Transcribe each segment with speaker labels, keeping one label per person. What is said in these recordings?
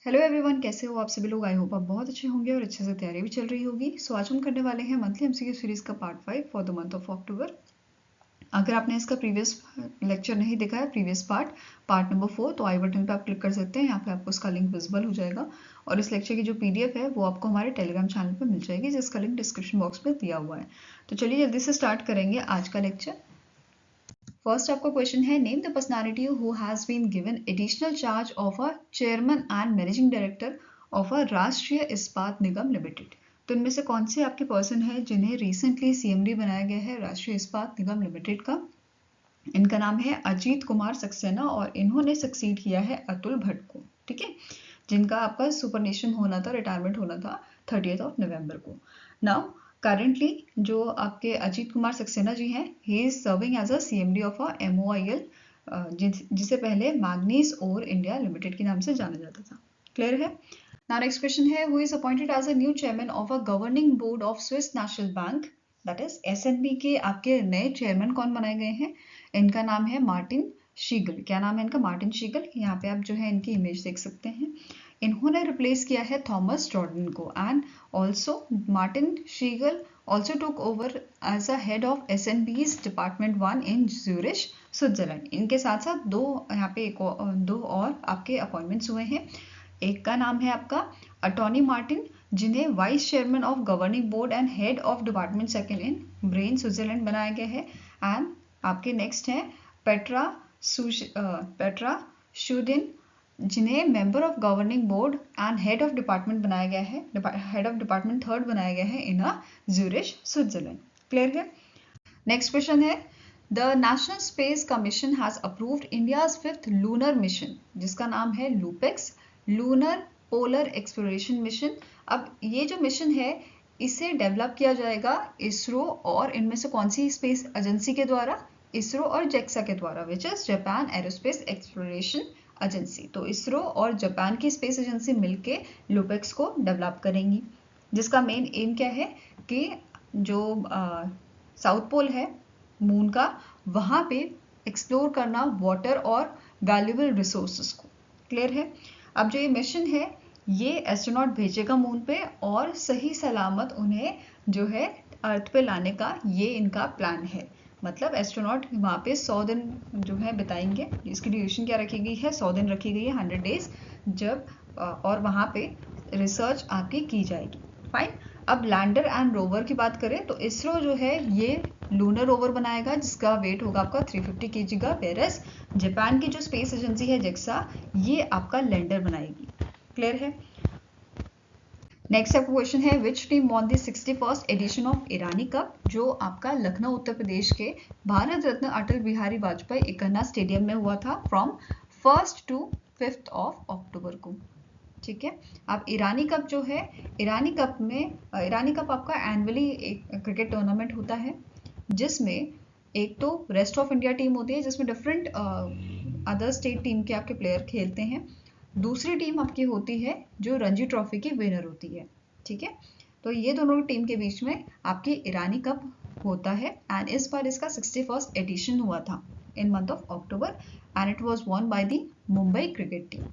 Speaker 1: Hello everyone, कैसे हो आप सभी लोग। आई होप आप बहुत अच्छे होंगे और अच्छे से तैयारी भी चल रही होगी। सो आज हम करने वाले हैं मंथली एमसीक्यू सीरीज का part 5 for the month of अक्टूबर। अगर आपने इसका प्रीवियस लेक्चर नहीं देखा है, प्रीवियस पार्ट नंबर 4, तो आई बटन पे आप क्लिक कर सकते हैं। यहाँ पे आपको इसका लिंक विजिबल हो जाएगा और इस लेक्चर की जो पीडीएफ है वो आपको हमारे टेलीग्राम चैनल पर मिल जाएगी, जिसका लिंक डिस्क्रिप्शन बॉक्स में दिया हुआ है। तो चलिए जल्दी से स्टार्ट करेंगे आज का लेक्चर। फर्स्ट आपका क्वेश्चन है, name the personality who has been given additional charge of a chairman and managing director of a Rashtriya Ispat Nigam limited. तो इनमें से कौन से आपके पर्सन है जिन्हें रिसेंटली सीएमडी बनाया गया है राष्ट्रीय इस्पात निगम लिमिटेड का। इनका नाम है अजीत कुमार सक्सेना और इन्होंने सक्सीड किया है अतुल भट्ट को। ठीक है, जिनका आपका सुपरनेशन होना था, रिटायरमेंट होना था 30 नवंबर को। नाउ करंटली जो आपके अजीत कुमार सक्सेना जी हैं, he is serving as a CMD of a MOIL, जिसे पहले मैग्नीज ओर इंडिया लिमिटेड के नाम से जाना जाता था। क्लियर है। नाउ नेक्स्ट क्वेश्चन है, who is appointed as a new chairman of a governing board of Swiss National Bank, that is SNB के आपके नए चेयरमैन कौन बनाए गए हैं। इनका नाम है मार्टिन शीगल। क्या नाम है इनका? Martin Seagull. यहाँ पे आप जो है इनकी इमेज देख सकते हैं। इन्होंने रिप्लेस किया है थॉमस जॉर्डन को and also Martin Seagull also took over as a head of SNB's Department 1 in Zurich, Switzerland. इनके साथ साथ यहाँ पे दो और आपके अपॉइंटमेंट्स हुए हैं। एक का नाम है आपका अटॉर्नी मार्टिन, जिन्हें vice chairman of governing board and head of department second in brain Switzerland बनाया गया है। एंड आपके नेक्स्ट हैं पेट्रा शुदिन, जिन्हें member of governing board and head of department बनाया गया है, हेड ऑफ डिपार्टमेंट 3rd बनाया गया है इन ज्यूरिच, स्विट्जरलैंड। क्लियर है। नेक्स्ट क्वेश्चन है, the national space commission has approved India's 5th lunar mission, जिसका नाम है LUPEX, lunar polar exploration mission. अब ये जो मिशन है इसे डेवलप किया जाएगा इसरो और इनमें से कौन सी स्पेस एजेंसी के द्वारा? इसरो और जेक्सा के द्वारा, which is Japan aerospace exploration agency. तो इसरो और जापान की स्पेस एजेंसी मिलके लूपेक्स को डेवलप करेंगी, जिसका मेन एम क्या है कि जो साउथ पोल है मून का, वहां पे एक्सप्लोर करना वाटर और वैल्यूएबल रिसोर्सेस को। क्लियर है। अब जो ये मिशन है ये एस्ट्रोनॉट भेजेगा मून पे और सही सलामत उन्हें जो है अर्थ पे लाने का ये इनका प्लान है। मतलब एस्ट्रोनॉट वहाँ पे 100 दिन जो है बिताएंगे। इसकी ड्यूरेशन क्या रखी गई है? 100 दिन रखी गई है, 100 डेज। जब और वहाँ पे रिसर्च आपकी की जाएगी। फाइन। अब लैंडर एंड रोवर की बात करें तो इसरो जो है ये लूनर रोवर बनाएगा, जिसका वेट होगा आपका 350 kg का। वेरस जापान की जो स्पेस एजेंसी है जेक्सा, ये आपका लैंडर बनाएगी। क्लियर है। नेक्स्ट आपका क्वेश्चन है, which team won the 61st edition of Irani cup, जो आपका लखनऊ उत्तर प्रदेश के भारत रत्न अटल बिहारी वाजपेयी इकन्ना स्टेडियम में हुआ था from 1st to 5th of October को। ठीक है। अब ईरानी कप जो है, ईरानी कप आपका एनुअली एक क्रिकेट टूर्नामेंट होता है, जिसमें एक तो रेस्ट ऑफ इंडिया टीम होती है जिसमें डिफरेंट अदर स्टेट टीम के आपके प्लेयर खेलते हैं। दूसरी टीम आपकी होती है जो रणजी ट्रॉफी की विनर होती है। ठीक है। तो ये दोनों टीम के बीच में आपकी ईरानी कप होता है एंड इस बार इसका 61st एडिशन हुआ था इन month of October and it was won by the Mumbai cricket team.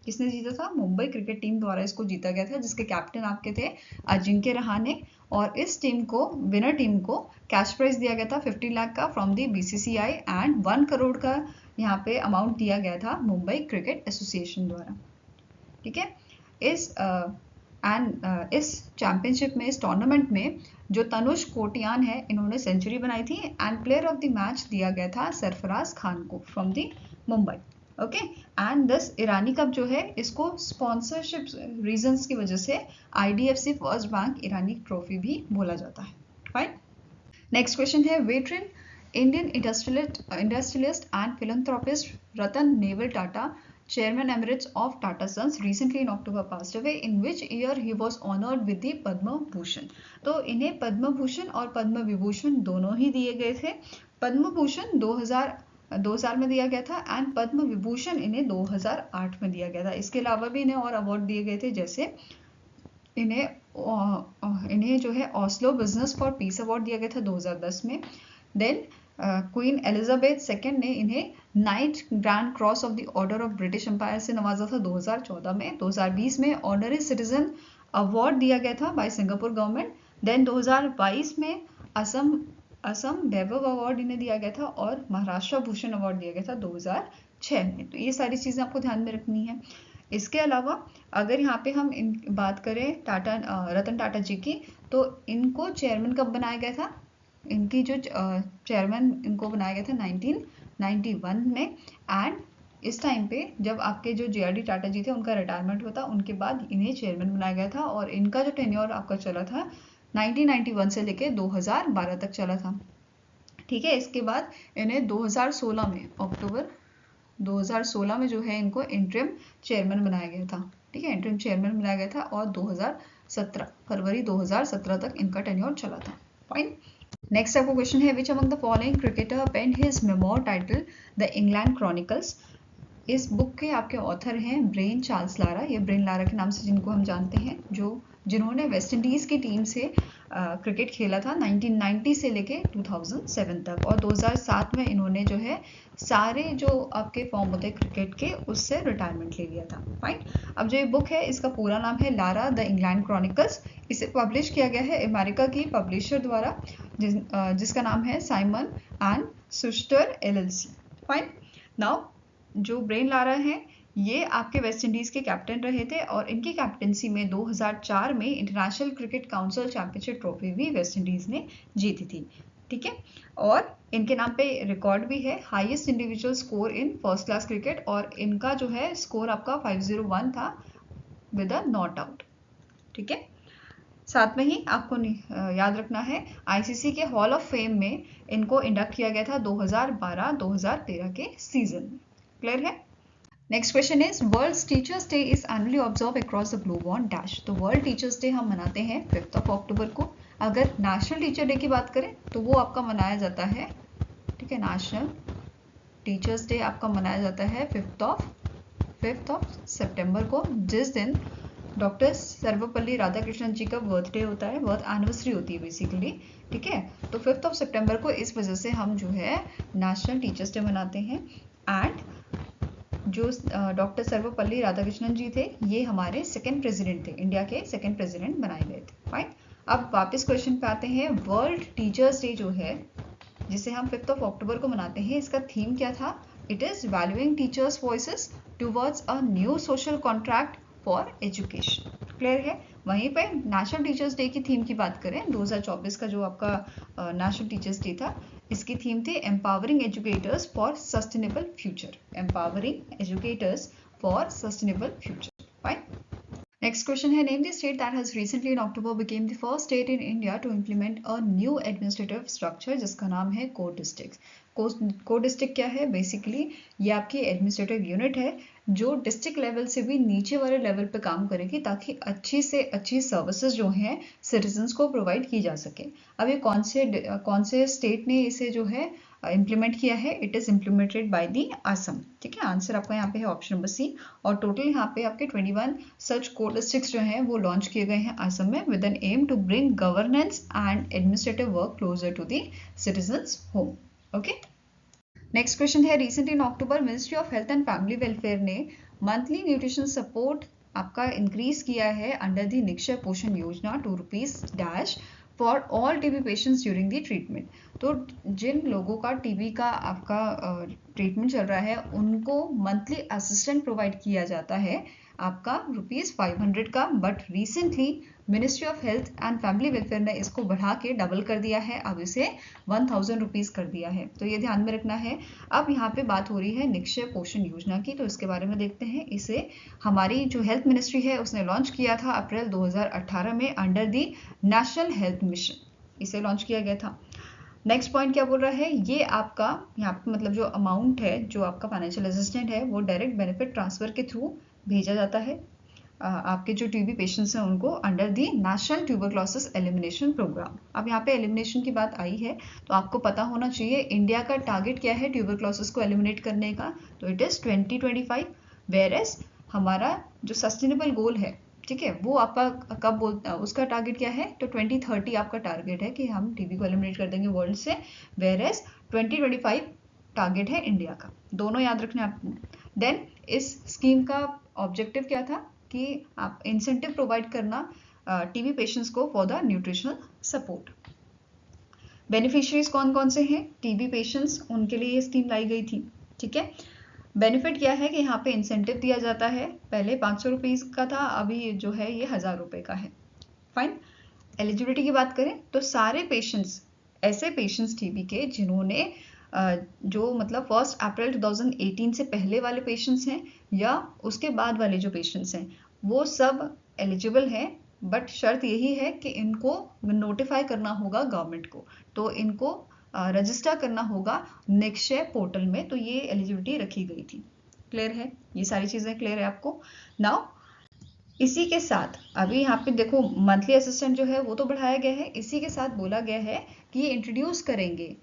Speaker 1: किसने जीता था? मुंबई क्रिकेट टीम द्वारा इसको जीता गया था, जिसके कैप्टन आपके थे अजिंक्य रहाणे। और इस टीम को, विनर टीम को कैश प्राइज दिया गया था 50 लाख का from the BCCI and 1 crore का यहाँ पे अमाउंट दिया गया था मुंबई क्रिकेट एसोसिएशन द्वारा। ठीक है। इस चैंपियनशिप में, इस टूर्नामेंट में जो तनुष कोटियान है, इन्होंने सेंचुरी बनाई थी and player of the match दिया गया था सरफराज खान को from the Mumbai. Okay. And this Irani cup जो है इसको स्पॉन्सरशिप रीजंस की वजह से IDFC फर्स्ट बैंक ईरानी ट्रॉफी भी बोला जाता है। फाइन। नेक्स्ट क्वेश्चन है, veteran Indian industrialist and philanthropist Ratan naval Tata, Chairman Emeritus of Tata Sons, recently in October passed away, in which year he was honored with the Padma Bhushan। तो इन्हें पद्म भूषण और पद्म विभूषण दोनों ही दिए गए थे। पद्म भूषण 2000 में दिया गया था एंड पद्म विभूषण इन्हें 2008 में दिया गया था। इसके अलावा भी इन्हें और अवार्ड दिए गए थे, जैसे इन्हें जो है Oslo business for peace award दिया गया था 2010 में। देन क्वीन एलिजाबेथ II ने इन्हें knight grand cross of the order of British Empire से नवाजा था 2014 में। 2020 में ऑनररी सिटीजन अवार्ड दिया गया था बाय सिंगापुर गवर्नमेंट। देन 2022 में असम वैभव अवार्ड इन्हें दिया गया था और महाराष्ट्र भूषण अवार्ड दिया गया था 2006 में। तो ये सारी चीज़ें आपको ध्यान में रखनी है। इसके अलावा अगर यहाँ पे हम बात करें रतन टाटा जी की, तो इनको चेयरमैन कब बनाया गया था? इनकी जो चेयरमैन इनको बनाया गया था 1991 में। एंड इस टाइम पे जब आपके जो JRD टाटा जी थे उनका रिटायरमेंट हुआ था, उनके बाद इन्हें चेयरमैन बनाया गया था और इनका जो टेन्योर आपका चला था 1991 से लेके 2012 तक चला था। ठीक है, इसके बाद इन्हें 2016 में अक्टूबर 2016 में जो है इनको इंटरिम चेयरमैन बनाया गया था। ठीक है, इंटरिम चेयरमैन बनाया गया था और 2017 फरवरी 2017 तक इनका टेन्योर चला था। फाइन। नेक्स्ट आपको क्वेश्चन है, which among the following cricketer pen his memoir title the England chronicles. इस बुक के आपके ऑथर हैं ब्रेन चार्ल्स लारा। ये ब्रेन लारा के नाम से जिनको हम जानते हैं, जिन्होंने वेस्ट इंडीज़ की टीम से क्रिकेट खेला था 1990 से लेके 2007 तक, और 2007 में इन्होंने जो है सारे जो आपके फॉर्म होते हैं क्रिकेट के उससे रिटायरमेंट ले लिया था। फाइन। अब जो ये बुक है इसका पूरा नाम है लारा द इंग्लैंड क्रॉनिकल्स। इसे पब्लिश किया गया है अमेरिका की पब्लिशर द्वारा जिसका नाम है Simon and Schuster LLC। Fine. Now जो ब्रेन लारा हैं ये आपके वेस्ट इंडीज़ के कैप्टन रहे थे और इनकी कैप्टनसी में 2004 में international cricket council championship trophy भी वेस्ट इंडीज़ ने जीती थी। ठीक है, और इनके नाम पे रिकॉर्ड भी है highest individual score in first class cricket, और इनका जो है स्कोर आपका 501 था विद अ नॉट आउट। ठीक है, साथ में ही आपको याद रखना है ICC के हॉल ऑफ फेम में इनको इंडक्ट किया गया था 2012-2013 के सीजन में। क्लियर है? Next question is world teachers day is annually observe across the globe on dash. तो वर्ल्ड टीचर्स डे हम मनाते हैं 5 अक्टूबर को। अगर नेशनल टीचर डे की बात करें तो वो आपका मनाया जाता है, ठीक है, नेशनल टीचर्स डे आपका मनाया जाता है 5 सितंबर को, जिस दिन डॉक्टर सर्वपल्ली राधाकृष्णन जी का बर्थडे होता है, बर्थ एनिवर्सरी होती है बेसिकली। ठीक है, तो 5 सितंबर को इस वजह से हम जो है नेशनल टीचर्स डे मनाते हैं। एंड जो डॉक्टर सर्वपल्ली राधाकृष्णन जी थे ये हमारे सेकंड प्रेसिडेंट थे, इंडिया के सेकंड प्रेसिडेंट बनाए गए थे। फाइन। अब वापस क्वेश्चन पे आते हैं। वर्ल्ड टीचर्स डे जो है जिसे हम 5 अक्टूबर को मनाते हैं, इसका थीम क्या था? It is valuing teachers voices towards a new social contract for education. Clear है? वहीं पे नेशनल टीचर्स डे की थीम की बात करें, 2024 का जो आपका नेशनल टीचर्स डे था, इसकी थीम थी empowering educators for sustainable future. Empowering educators for sustainable future. Fine. Next question है, name the state that has recently in October became the first state in India to implement a new administrative structure, जिसका नाम है core district. Core district क्या है? Basically ये आपकी administrative unit है जो डिस्ट्रिक्ट लेवल से भी नीचे वाले लेवल पे काम करेगी ताकि अच्छी से अच्छी सर्विसेज जो हैं सिटीजन्स को प्रोवाइड की जा सके। अब ये कौन से स्टेट ने इसे जो है इम्प्लीमेंट किया है? It is implemented by the Assam. ठीक है, आंसर आपका यहाँ पे है ऑप्शन नंबर C। और टोटल यहाँ पे आपके 21 सच कोर डिस्ट्रिक्ट्स जो हैं वो लॉन्च किए गए हैं असम में with an aim to bring governance and administrative work closer to the citizens home. Okay, next question है, recently in October ministry of health and family welfare ने मंथली न्यूट्रिशन सपोर्ट आपका इंक्रीज किया है under the Nikshay Poshan Yojana ₹2 for all TB patients during the treatment. तो जिन लोगों का TB का आपका ट्रीटमेंट चल रहा है उनको मंथली असिस्टेंट प्रोवाइड किया जाता है आपका ₹500 का, but recently ministry of health and family welfare ने इसको बढ़ा के डबल कर दिया है, अब इसे ₹1000 कर दिया है। तो ये ध्यान में रखना है। अब यहाँ पे बात हो रही है निक्षय पोषण योजना की, तो इसके बारे में देखते हैं। इसे हमारी जो हेल्थ मिनिस्ट्री है उसने लॉन्च किया था अप्रैल 2018 में under the national health mission, इसे लॉन्च किया गया था। नेक्स्ट पॉइंट क्या बोल रहा है? ये आपका यहाँ पे मतलब जो अमाउंट है जो आपका फाइनेंशियल असिस्टेंट है वो डायरेक्ट बेनिफिट ट्रांसफर के थ्रू भेजा जाता है आपके जो TB पेशेंट्स हैं उनको under the national tuberculosis elimination programme. अब यहाँ पे एलिमिनेशन की बात आई है तो आपको पता होना चाहिए इंडिया का टारगेट क्या है ट्यूबरक्लोसिस को एलिमिनेट करने का, तो इट इज 2025, वेयर एज हमारा जो सस्टेनेबल गोल है, ठीक है, वो आपका कब बोलता है उसका टारगेट क्या है? तो 2030 आपका टारगेट है कि हम TB को एलिमिनेट कर देंगे वर्ल्ड से, वेयर एज 2025 टारगेट है इंडिया का, दोनों याद रखना आपको। देन इस स्कीम का ऑब्जेक्टिव क्या था कि आप इंसेंटिव प्रोवाइड करना टीबी पेशेंट्स को for the nutritional support. Beneficiaries कौन कौन से हैं? टीबी पेशेंट्स, उनके लिए ये स्कीम लाई गई थी, ठीक है। बेनिफिट क्या है कि यहाँ पे इंसेंटिव दिया जाता है, पहले 500 रुपीज़ का था, अभी जो है ये 1000 रुपये का है। फाइन। एलिजिबिलिटी की बात करें तो सारे पेशेंट्स, ऐसे पेशेंट्स टीबी के जिन्होंने जो मतलब 1 अप्रैल 2018 से पहले वाले पेशेंट्स हैं या उसके बाद वाले जो पेशेंट्स हैं, वो सब एलिजिबल हैं, बट शर्त यही है कि इनको नोटिफाई करना होगा गवर्नमेंट को, तो इनको रजिस्टर करना होगा निक्षय पोर्टल में, तो ये एलिजिबिलिटी रखी गई थी। क्लियर है? ये सारी चीज़ें क्लियर है आपको? नाउ इसी के साथ अभी यहाँ पे देखो मंथली असिस्टेंट जो है वो तो बढ़ाया गया है, इसी के साथ बोला गया है कि ये इंट्रोड्यूस करेंगे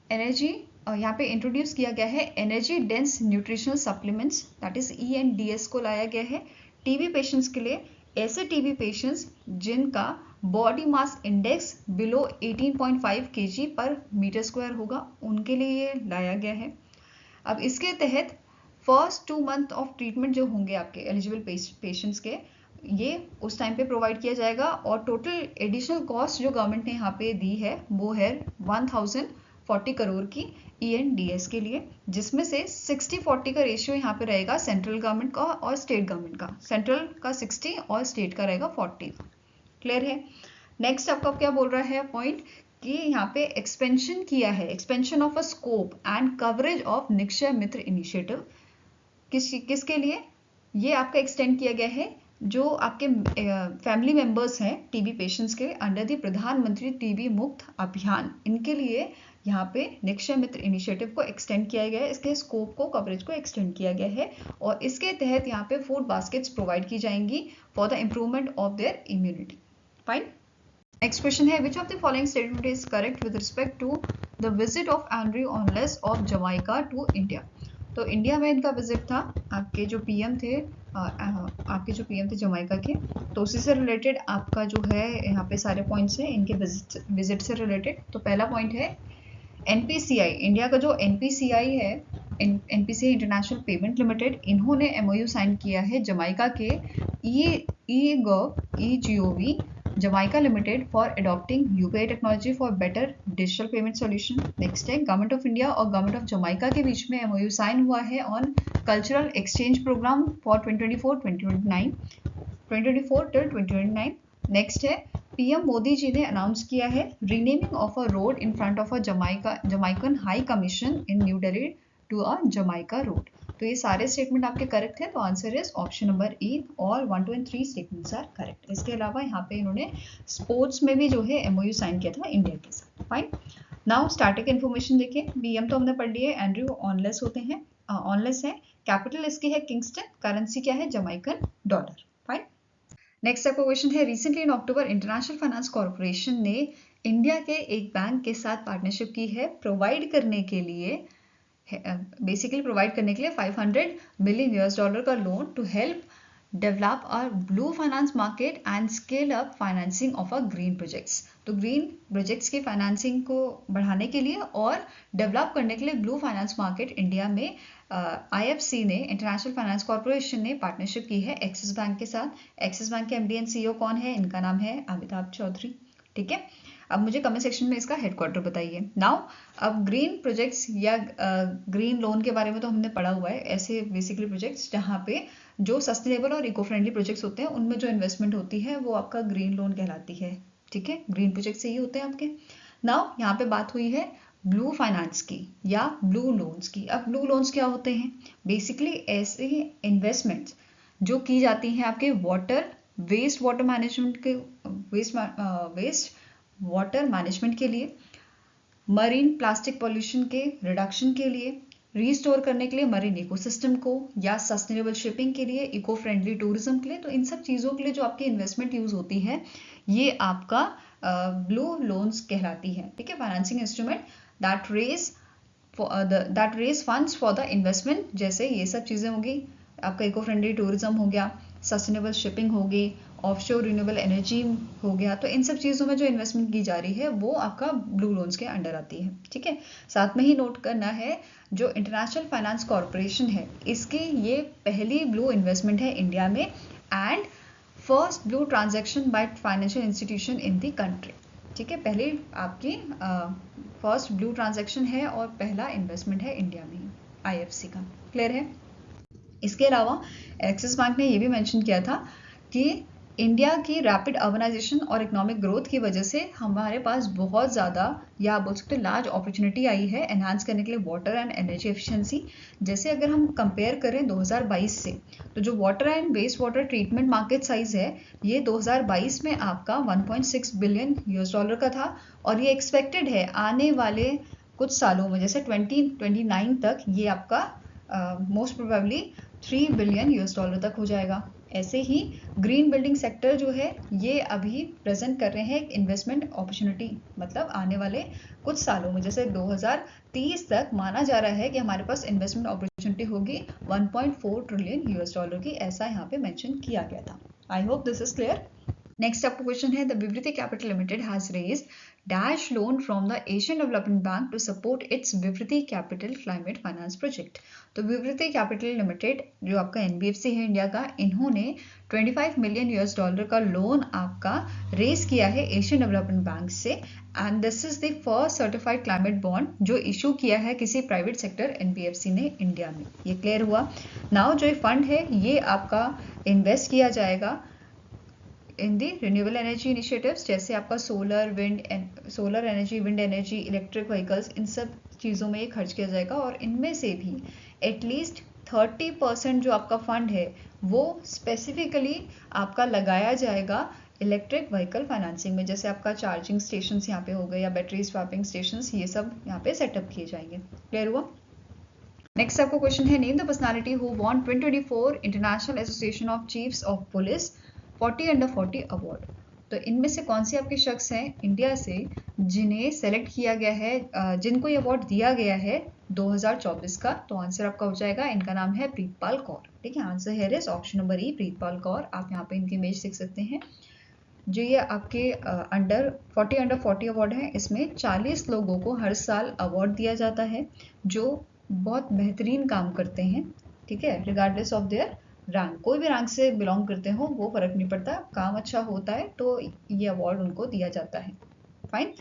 Speaker 1: एनर्जी, यहाँ पे इंट्रोड्यूस किया गया है energy dense nutritional supplements, that is ENDS को लाया गया है टीबी पेशेंट्स के लिए। ऐसे टीबी पेशेंट्स जिनका body mass index below 18.5 kg पर मीटर स्क्वायर होगा, उनके लिए ये लाया गया है। अब इसके तहत फर्स्ट 2 मंथ ऑफ ट्रीटमेंट जो होंगे आपके एलिजिबल पेशेंट्स के, ये उस टाइम पे प्रोवाइड किया जाएगा, और टोटल एडिशनल कॉस्ट जो गवर्नमेंट ने यहाँ पे दी है वो है 1040 करोड़ की ENDS के लिए, जिसमें से 60-40 का रेशियो यहाँ पे रहेगा सेंट्रल गवर्नमेंट का और स्टेट गवर्नमेंट का, सेंट्रल का 60 और स्टेट का रहेगा 40। क्लियर है? नेक्स्ट आपका क्या बोल रहा है पॉइंट कि यहाँ पे एक्सपेंशन किया है, expansion of a scope and coverage of Nikshay Mitra initiative, किसके लिए ये आपका एक्सटेंड किया गया है? जो आपके फैमिली मेंबर्स हैं टीबी पेशेंट्स के, अंडर द प्रधानमंत्री टीबी मुक्त अभियान, इनके लिए यहाँ पे निक्षय मित्र इनिशिएटिव को एक्सटेंड किया गया है, इसके स्कोप को, कवरेज को एक्सटेंड किया गया है, और इसके तहत यहाँ पे फूड बास्केट्स प्रोवाइड की जाएंगी for the improvement of their immunity. Fine. Next question है which of the following statement is correct with respect to the visit of Andrew ऑनलेस ऑफ जमाइका टू इंडिया। तो इंडिया में इनका visit था, आपके जो पीएम थे जमाइका के, तो उसी से रिलेटेड आपका जो है यहाँ पे सारे पॉइंट्स हैं इनके विजिट से रिलेटेड। तो पहला पॉइंट है NPCI, इंडिया का जो NPCI है, NPCI इंटरनेशनल पेमेंट लिमिटेड, इन्होंने MOU साइन किया है जमाइका के EGOV Jamaica limited for adopting UPI technology for better digital payment solution. Next है गवर्नमेंट ऑफ इंडिया और गवर्नमेंट ऑफ जमाइका के बीच में MOU साइन हुआ है on cultural exchange programme for 2024 till 2029। Next है PM मोदी जी ने अनाउंस किया है renaming of a road in front of a Jamaican high commission in new Delhi to a Jamaica road. तो ये सारे स्टेटमेंट आपके करेक्ट है, तो answer is option number E, और 1, 2 and 3 स्टेटमेंट्स आर करेक्ट। इसके अलावा यहाँ पे इन्होंने स्पोर्ट्स में भी जो है MOU साइन किया था इंडिया के साथ। फाइन। नाउ स्टैटिक इन्फॉर्मेशन देखें, BM तो हमने पढ़ ली है, एंड्रयू ऑनलेस होते हैं, ऑनलेस है, कैपिटल इसकी है किंगस्टन, करेंसी क्या है जमाइकन डॉलर। फाइन। नेक्स्ट आपका क्वेश्चन है recently in October international finance corporation ने इंडिया के एक बैंक के साथ पार्टनरशिप की है प्रोवाइड करने के लिए, बेसिकली प्रोवाइड करने के लिए $500 मिलियन का loan to help develop a blue finance market and scale up financing of a green projects. तो ग्रीन प्रोजेक्ट्स की फाइनेंसिंग को बढ़ाने के लिए और डेवलप करने के लिए ब्लू फाइनेंस मार्केट इंडिया में IFC ने, इंटरनेशनल फाइनेंस कॉर्पोरेशन ने पार्टनरशिप की है एक्सिस बैंक के साथ। एक्सिस बैंक के MD and CEO कौन है? इनका नाम है अमिताभ चौधरी। ठीक है, अब मुझे कमेंट सेक्शन में इसका हेडक्वार्टर बताइए। नाउ अब ग्रीन प्रोजेक्ट्स या ग्रीन लोन के बारे में तो हमने पढ़ा हुआ है, ऐसे बेसिकली प्रोजेक्ट्स जहाँ पे जो सस्टेनेबल और इको फ्रेंडली प्रोजेक्ट्स होते हैं उनमें जो इन्वेस्टमेंट होती है वो आपका ग्रीन लोन कहलाती है। ठीक है, ग्रीन प्रोजेक्ट्स यही होते हैं आपके। नाउ यहाँ पे बात हुई है ब्लू फाइनेंस की या ब्लू लोन्स की। अब ब्लू लोन्स क्या होते हैं? बेसिकली ऐसे इन्वेस्टमेंट्स जो की जाती हैं आपके वेस्ट वाटर मैनेजमेंट के वेस्ट वाटर मैनेजमेंट के लिए, मरीन प्लास्टिक पॉल्यूशन के रिडक्शन के लिए, रीस्टोर करने के लिए मरीन इकोसिस्टम को, या सस्टेनेबल शिपिंग के लिए, इको फ्रेंडली टूरिज्म के लिए। तो इन सब चीज़ों के लिए जो आपकी इन्वेस्टमेंट यूज होती है ये आपका ब्लू लोन्स कहलाती है। ठीक है, financing instrument that raise funds for the investment. जैसे ये सब चीज़ें होगी, आपका इको फ्रेंडली टूरिज्म हो गया, सस्टेनेबल शिपिंग होगी, ऑफशोर रिन्यूएबल एनर्जी हो गया, तो इन सब चीज़ों में जो इन्वेस्टमेंट की जा रही है वो आपका ब्लू लोन्स के अंडर आती है। ठीक है, साथ में ही नोट करना है जो इंटरनेशनल फाइनेंस कॉरपोरेशन है इसकी ये पहली ब्लू इन्वेस्टमेंट है इंडिया में and first blue transaction by financial institution in the country. ठीक है, पहली आपकी फर्स्ट ब्लू ट्रांजैक्शन है और पहला इन्वेस्टमेंट है इंडिया में IFC का। क्लियर है? इसके अलावा एक्सिस बैंक ने ये भी मेंशन किया था कि इंडिया की रैपिड अर्बनाइजेशन और इकोनॉमिक ग्रोथ की वजह से हमारे पास बहुत ज़्यादा या बोल सकते हैं लार्ज अपॉर्चुनिटी आई है एनहांस करने के लिए वाटर एंड एनर्जी एफिशिएंसी। जैसे अगर हम कंपेयर करें 2022 से, तो जो water and waste water treatment market size है ये 2022 में आपका 1.6 बिलियन US डॉलर का था और ये एक्सपेक्टेड है आने वाले कुछ सालों में जैसे 2029 तक ये आपका most probably 3 billion US dollar तक हो जाएगा। ऐसे ही ग्रीन बिल्डिंग सेक्टर जो है ये अभी प्रेजेंट कर रहे हैं एक इन्वेस्टमेंट अपॉर्चुनिटी, मतलब आने वाले कुछ सालों में जैसे 2030 तक माना जा रहा है कि हमारे पास इन्वेस्टमेंट अपॉर्चुनिटी होगी 1.4 ट्रिलियन US डॉलर की, ऐसा यहाँ पे मेंशन किया गया था। I hope this is clear. Next आपका क्वेश्चन है, the Vivriti capital limited has raised dash loan from the Asian development bank to support its Vivriti capital climate finance project. तो विवृति कैपिटल लिमिटेड जो आपका NBFC है इंडिया का, इन्होंने 25 मिलियन US डॉलर का loan आपका रेज किया है एशियन डेवलपमेंट बैंक से and this is the first certified climate bond जो इशू किया है किसी प्राइवेट सेक्टर NBFC ने इंडिया में। ये क्लियर हुआ। नाउ जो फंड है ये आपका इन्वेस्ट किया जाएगा in the renewable energy initiatives, जैसे आपका solar energy, wind energy, electric vehicles, इन सब चीज़ों में ये खर्च किया जाएगा और इनमें से भी एटलीस्ट 30% जो आपका फंड है वो स्पेसिफिकली आपका लगाया जाएगा इलेक्ट्रिक व्हीकल फाइनेंसिंग में, जैसे आपका चार्जिंग स्टेशन यहाँ पे हो गए या बैटरी स्वैपिंग स्टेशन, ये सब यहाँ पे सेटअप किए जाएंगे। क्लियर हुआ। नेक्स्ट आपको क्वेश्चन है, name the personality who won 2024 international association of chiefs of police 40 under 40 award. तो इनमें से कौन से आपके शख्स हैं इंडिया से जिन्हें सेलेक्ट किया गया है, जिनको ये अवार्ड दिया गया है 2024 का? तो आंसर आपका हो जाएगा, इनका नाम है प्रीतपाल कौर। ठीक है, आंसर है इस ऑप्शन नंबर ई, प्रीतपाल कौर। आप यहाँ पे इनकी इमेज देख सकते हैं। जो ये आपके 40 अंडर 40 अवार्ड है, इसमें 40 लोगों को हर साल अवार्ड दिया जाता है जो बहुत बेहतरीन काम करते हैं। ठीक है, रिगार्डलेस ऑफ देयर रैंक, कोई भी रैंक से बिलोंग करते हो वो फर्क नहीं पड़ता, काम अच्छा होता है तो ये अवार्ड उनको दिया जाता है। फाइन।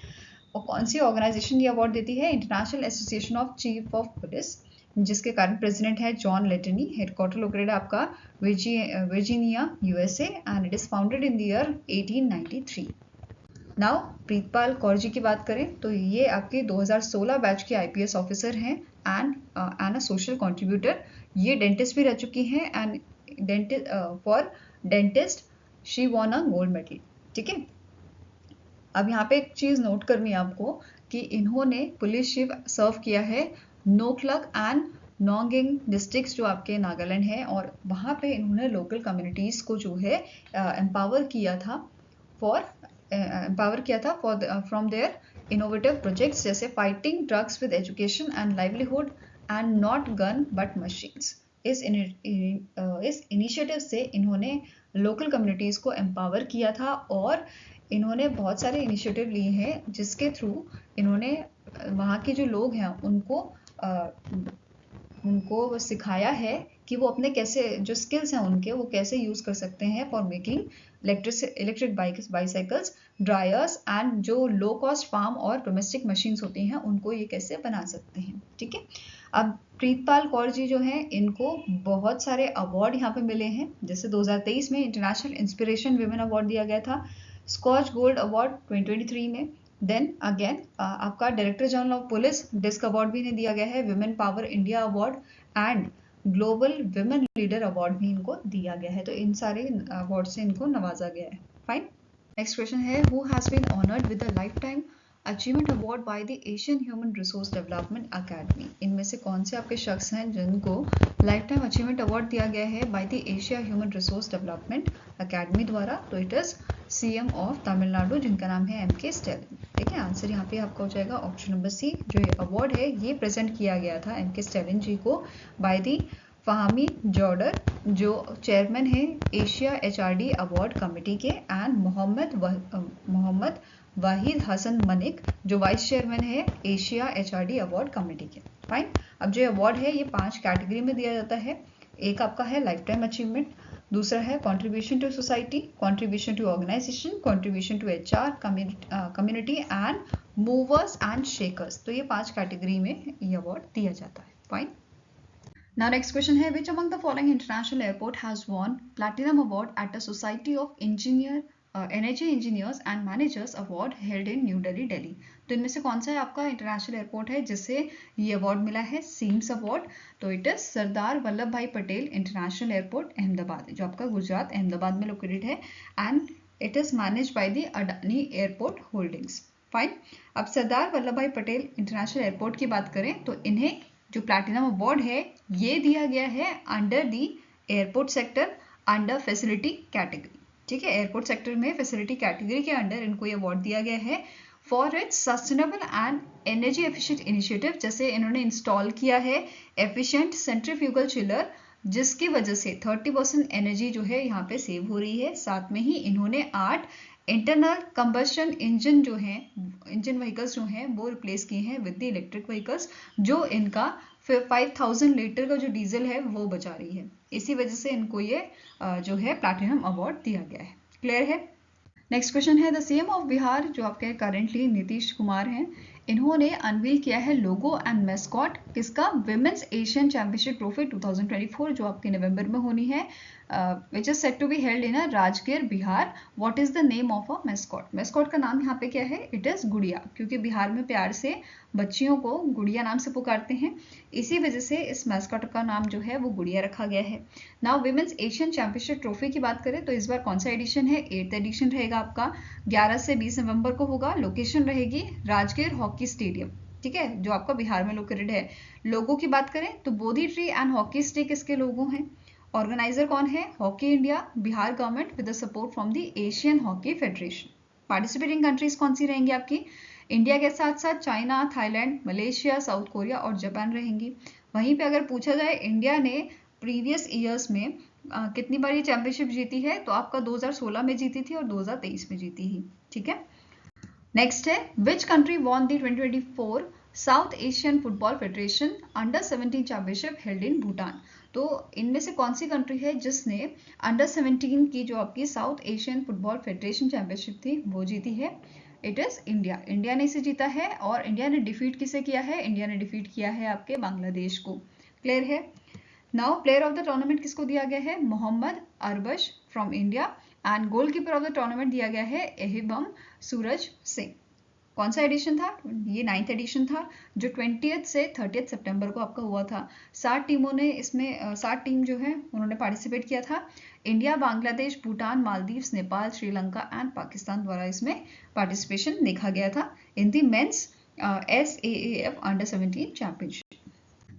Speaker 1: और कौन सी ऑर्गेनाइजेशन ये अवार्ड देती है? International association of chief of police, जिसके करंट प्रेसिडेंट है जॉन लेटनी। हेडक्वार्टर लोकेटेड आपका Virginia USA and it is founded in the year 1893। Now Pritpal Kaur ji की बात करें तो ये आपके 2016 बैच के IPS ऑफिसर हैं एंड अ सोशल कंट्रीब्यूटर। ये डेंटिस्ट भी रह चुकी हैं and for dentist she von a gold medal. ठीक है, अब यहाँ पे एक चीज नोट करनी है आपको कि इन्होंने पुलिस चीफ सर्व किया है नोकलक एंड नोंगिंग डिस्ट्रिक्ट्स जो आपके नागालैंड है, और वहाँ पे इन्होंने लोकल कम्युनिटीज को जो है एम्पावर किया था फ्रॉम देयर इनोवेटिव प्रोजेक्ट्स, जैसे fighting drugs with education and livelihood and not gonna but machines. इस इनिशिएटिव से इन्होंने लोकल कम्युनिटीज को एम्पावर किया था और इन्होंने बहुत सारे इनिशिएटिव लिए हैं जिसके थ्रू इन्होंने वहाँ के जो लोग हैं उनको सिखाया है कि वो अपने कैसे जो स्किल्स हैं उनके वो कैसे यूज कर सकते हैं for making electric bicycles, dryers and जो लो कॉस्ट फार्म और डोमेस्टिक मशीन्स होती हैं उनको ये कैसे बना सकते हैं। ठीक है, अब प्रीतपाल कौर जी जो हैं इनको बहुत सारे अवार्ड यहाँ पे मिले हैं, जैसे 2023 में इंटरनेशनल इंस्पिरेशन विमेन अवार्ड दिया गया था, स्कॉच गोल्ड अवार्ड 2023 में, देन अगेन आपका director general of police disc award भी इन्हें दिया गया है, women power India award and global women leader award भी इनको दिया गया है। तो इन सारे अवार्ड से इनको नवाजा गया है। फाइन। नेक्स्ट क्वेश्चन है, who has been honoured with the lifetime achievement award by the Asian human resource development academy. इनमें से कौन से आपके शख्स हैं जिनको लाइफ टाइम अचीवमेंट अवार्ड दिया गया है by the Asia human resource development academy द्वारा? तो it is CM of Tamil Nadu, जिनका नाम है MK स्टैलिन। ठीक है, आंसर यहाँ पे आपका हो जाएगा ऑप्शन नंबर C। जो ये अवार्ड है ये प्रेजेंट किया गया था MK स्टैलिन जी को बाय द फ़ाहमी जौडर जो चेयरमैन है एशिया HRD अवार्ड कमेटी के, एंड मोहम्मद वाहिद हसन मनिक जो वाइस चेयरमैन है एशिया HRD अवार्ड कमेटी के। फाइन। अब जो अवार्ड है ये 5 कैटेगरी में दिया जाता है। एक आपका है लाइफ टाइम अचीवमेंट, दूसरा है contribution to society, contribution to organisation, contribution to HR, community and movers and shakers. तो ये 5 कैटेगरी में ये अवार्ड दिया जाता है। फाइन। Now next question है, which among the following international airport has won platinum award at a Society of Energy Engineers and Managers Award held in New Delhi, Delhi? तो इनमें से कौन सा है आपका इंटरनेशनल एयरपोर्ट है जिससे ये अवार्ड मिला है, सीम्स अवार्ड? तो इट इज सरदार वल्लभ भाई पटेल इंटरनेशनल एयरपोर्ट अहमदाबाद, जो आपका गुजरात अहमदाबाद में लोकेटेड है, and it is manage by the Adani airport holdings. Fine. अब सरदार वल्लभ भाई पटेल इंटरनेशनल एयरपोर्ट की बात करें तो इन्हें जो प्लैटिनम अवार्ड है ये दिया गया है अंडर दी airport sector under facility category. ठीक है, एयरपोर्ट सेक्टर में फैसिलिटी कैटेगरी के अंडर इनको ये अवार्ड दिया गया है for its sustainable and energy efficient initiative. जैसे इन्होंने इंस्टॉल किया है एफिशिएंट सेंट्रीफ्यूगल चिलर, जिसकी वजह से 30% एनर्जी जो है यहाँ पे सेव हो रही है। साथ में ही इन्होंने 8 इंटरनल कंबशन इंजन जो हैं, इंजन व्हीकल्स जो हैं वो रिप्लेस किए हैं विद द इलेक्ट्रिक व्हीकल्स, जो इनका 5000 लीटर का जो डीजल है वो बचा रही है। इसी वजह से इनको ये जो है प्लैटिनम अवार्ड दिया गया है। क्लियर है? नेक्स्ट क्वेश्चन है, द सीएम ऑफ बिहार जो आपके करेंटली नीतीश कुमार हैं, इन्होंने अनवील किया है लोगो एंड मैस्कॉट किसका? विमेंस एशियन चैंपियनशिप ट्रॉफी 2024 जो आपके नवंबर में होनी है, which is set to be held in Rajgir Bihar. What is the name of a mascot? Mascot का नाम यहाँ पे क्या है? इट इज गुड़िया, क्योंकि बिहार में प्यार से बच्चियों को गुड़िया नाम से पुकारते हैं, इसी वजह से इस मैस्कॉट का नाम जो है वो गुड़िया रखा गया है। Now women's Asian championship trophy की बात करें तो इस बार कौन सा एडिशन है? 8th एडिशन रहेगा आपका, 11 से 20 नवंबर को होगा। लोकेशन रहेगी राजगीर हॉकी स्टेडियम, ठीक है, जो आपका बिहार में लोकेटेड है। लोगो की बात करें तो Bodhi tree and hockey stick इसके लोगो हैं। ऑर्गेनाइजर कौन है? Hockey India, Bihar government with the support from the Asian hockey federation. Participating countries कौन सी रहेंगी आपकी? इंडिया के साथ साथ China, Thailand, Malaysia, south Korea और जापान रहेंगी। वहीं पे अगर पूछा जाए इंडिया ने प्रीवियस ईयर्स में कितनी बार ये चैंपियनशिप जीती है, तो आपका 2016 में जीती थी और 2023 में जीती थी। ठीक है, नेक्स्ट है, which country won the 2024 south Asian football federation under 17 championship held in Bhutan? तो इनमें से कौन सी कंट्री है जिसने अंडर 17 की जो आपकी south Asian football federation championship थी वो जीती है? It is India. इंडिया ने इसे जीता है, और इंडिया ने डिफीट किसे किया है? इंडिया ने डिफीट किया है आपके बांग्लादेश को। क्लियर है? Now player of the tournament किसको दिया गया है? Mohammad Arbash from India, and goalkeeper of the tournament दिया गया है एहिबम सूरज सिंह। कौन सा एडिशन था? ये 9th एडिशन था, जो 20th से 30th सितंबर को आपका हुआ था। 7 टीमों ने इसमें 7 टीम जो है उन्होंने पार्टिसिपेट किया था। इंडिया, बांग्लादेश, भूटान, मालदीव्स, नेपाल, श्रीलंका एंड पाकिस्तान द्वारा इसमें पार्टिसिपेशन देखा गया था in the men's SAAF under 17 championship.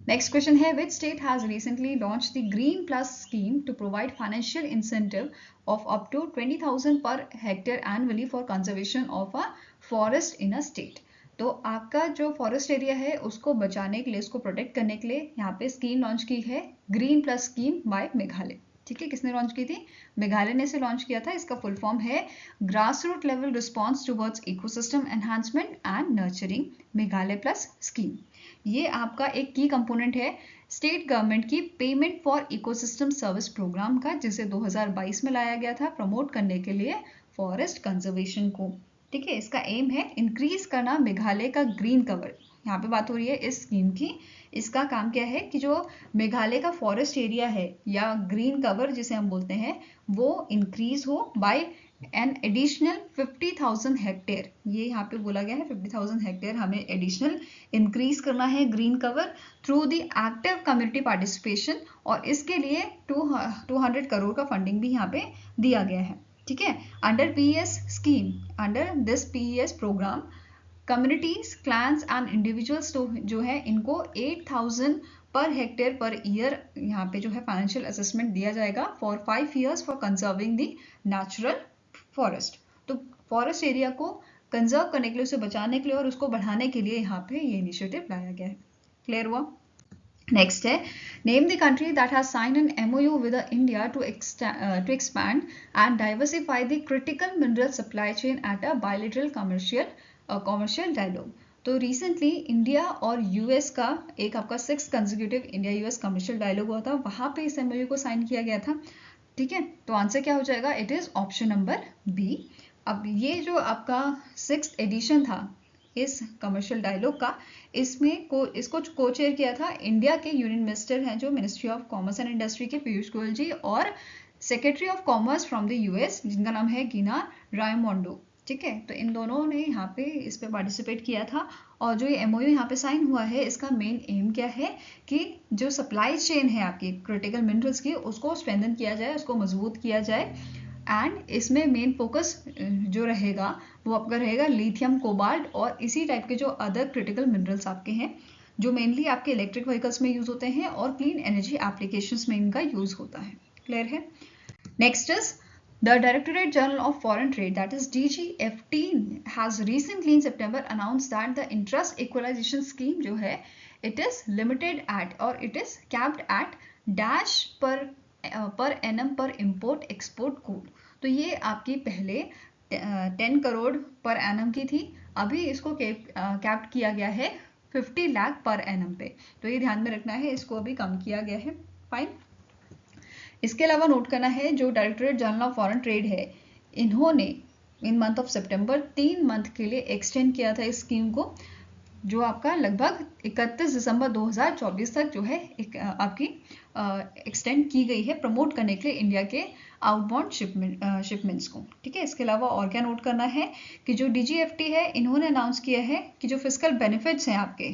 Speaker 1: Next question है, which state has recently launched the Green Plus scheme to provide financial incentive of up to 20,000 per hectare annually for conservation of a forest in a state? तो आपका जो forest area है उसको बचाने के लिए, उसको प्रोटेक्ट करने के लिए यहाँ पे स्कीम लॉन्च की है, green plus scheme bye Meghalaya. ठीक है, किसने लॉन्च की थी? मेघालय ने इसे लॉन्च किया था। इसका फुल फॉर्म है grass root level response towards ecosystem enhancement and nurturing Meghalaya plus scheme. ये आपका एक की कंपोनेंट है स्टेट गवर्नमेंट की payment for ecosystem service programme का, जिसे 2022 में लाया गया था प्रमोट करने के लिए फॉरेस्ट कंजर्वेशन को। ठीक है, इसका एम है इंक्रीज करना मेघालय का ग्रीन कवर। यहाँ पे बात हो रही है इस स्कीम की। इसका काम क्या है कि जो मेघालय का फॉरेस्ट एरिया है या ग्रीन कवर जिसे हम बोलते हैं, वो इंक्रीज हो बाय एन एडिशनल 50,000 हेक्टेयर। ये यहाँ पे बोला गया है 50,000 हेक्टेयर हमें एडिशनल इंक्रीज करना है green cover through the active community participation, और इसके लिए 200 करोड़ का फंडिंग भी यहाँ पे दिया गया है। ठीक है, under PES scheme, under this PES programme, communities, clans and individuals जो है इनको 8,000 पर हेक्टेयर पर ईयर यहाँ पे जो है फाइनेंशियल असेसमेंट दिया जाएगा for 5 years for conserving the natural forest. तो फॉरेस्ट एरिया को कंजर्व करने के लिए, उसे बचाने के लिए और उसको बढ़ाने के लिए यहाँ पे ये इनिशिएटिव लाया गया है। क्लियर हुआ? नेक्स्ट है name the country that has sign an MOU with India to expand and diversify the critical mineral supply chain at a bilateral commercial dialogue. तो रिसेंटली इंडिया और यूएस का एक आपका 6th consecutive India US commercial dialogue हुआ था, वहां पे इस MOU को साइन किया गया था। ठीक है, तो आंसर क्या हो जाएगा? It is option number B. अब ये जो आपका 6th एडिशन था इस कमर्शियल डायलॉग का, इसको को चेयर किया था इंडिया के यूनियन मिनिस्टर हैं जो ministry of commerce and industry के पीयूष गोयल जी, और secretary of commerce from the US जिनका नाम है गिना रायमोंडो। ठीक है, तो इन दोनों ने यहाँ पे इस पे पार्टिसिपेट किया था। और जो ये MOU यहाँ पे साइन हुआ है, इसका मेन एम क्या है कि जो सप्लाई चेन है आपकी क्रिटिकल मिनरल्स की, उसको स्ट्रेंथन किया जाए, उसको मजबूत किया जाए। एंड इसमें मेन फोकस जो रहेगा वो आपका रहेगा लिथियम, कोबाल्ट और इसी टाइप के जो अदर क्रिटिकल मिनरल्स आपके हैं जो मेनली आपके इलेक्ट्रिक व्हीकल्स में यूज होते हैं और क्लीन एनर्जी एप्लीकेशंस में इनका यूज होता है। क्लियर है? Next is The Directorate General of Foreign Trade, that is DGFT, has recently in September announced that the interest equalization scheme जो है it is limited at or it is capped at dash per annum per import export code। तो ये आपकी पहले 10 crore per annum की थी, अभी इसको कैप्ड किया गया है 50 लाख पर एनम पे। तो ये ध्यान में रखना है, इसको अभी कम किया गया है। फाइन। इसके अलावा नोट करना है जो directorate general of foreign trade है, इन्होंने इन मंथ ऑफ सितंबर 3 मंथ के लिए एक्सटेंड किया था इस स्कीम को, जो आपका लगभग 31 दिसंबर 2024 तक जो है आपकी एक्सटेंड की गई है प्रमोट करने के लिए इंडिया के आउटबाउंड शिपमेंट्स को। ठीक है, इसके अलावा और क्या नोट करना है कि जो DGFT है इन्होंने अनाउंस किया है कि जो फिजिकल बेनिफिट्स हैं आपके